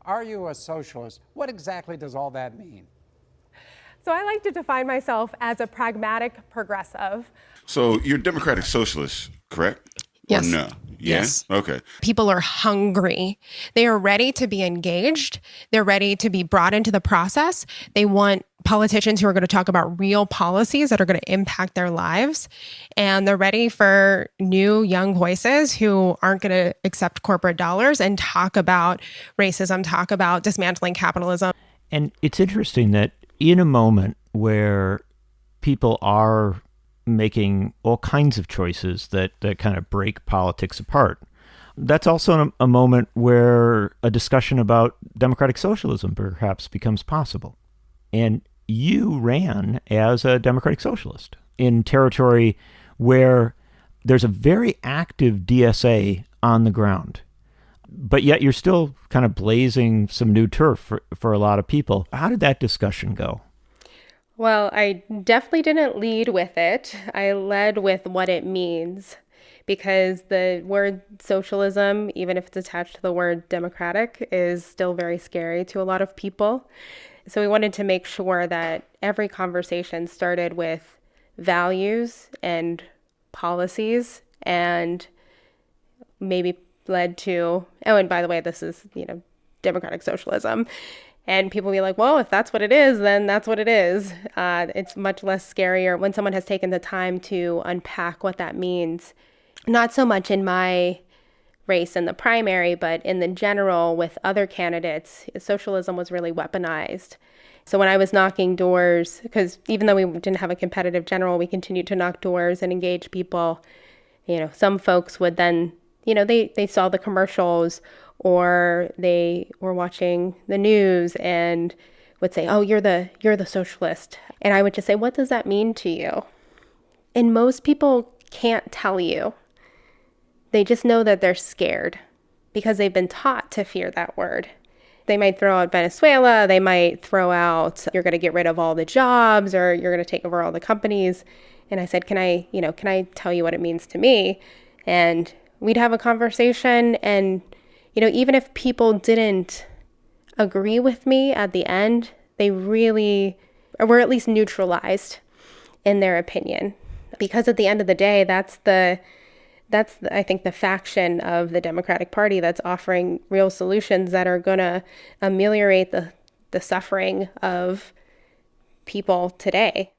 Are you a socialist? What exactly does all that mean? So I like to define myself as a pragmatic progressive. So you're Democratic Socialist, correct? Yes. Or no? Yeah? Yes. Okay. People are hungry. They are ready to be engaged. They're ready to be brought into the process. They want politicians who are going to talk about real policies that are going to impact their lives. And they're ready for new young voices who aren't going to accept corporate dollars and talk about racism, talk about dismantling capitalism. And it's interesting that in a moment where people are making all kinds of choices that kind of break politics apart, that's also a moment where a discussion about democratic socialism perhaps becomes possible. And you ran as a democratic socialist in territory where there's a very active DSA on the ground. But yet you're still kind of blazing some new turf for a lot of people. How did that discussion go? Well, I definitely didn't lead with it. I led with what it means, because the word socialism, even if it's attached to the word democratic, is still very scary to a lot of people. So we wanted to make sure that every conversation started with values and policies, and maybe led to, oh, and by the way, this is, democratic socialism. And people be like, well, if that's what it is, then that's what it is. It's much less scarier when someone has taken the time to unpack what that means. Not so much in my race in the primary, but in the general with other candidates, socialism was really weaponized. So when I was knocking doors, because even though we didn't have a competitive general, we continued to knock doors and engage people. Some folks would then, they saw the commercials, or they were watching the news and would say, oh, you're the socialist. And I would just say, what does that mean to you? And most people can't tell you. They just know that they're scared because they've been taught to fear that word. They might throw out Venezuela. They might throw out, you're going to get rid of all the jobs, or you're going to take over all the companies. And I said, can I tell you what it means to me? And we'd have a conversation, and even if people didn't agree with me at the end, they really were at least neutralized in their opinion. Because at the end of the day, that's I think the faction of the Democratic Party that's offering real solutions that are going to ameliorate the suffering of people today.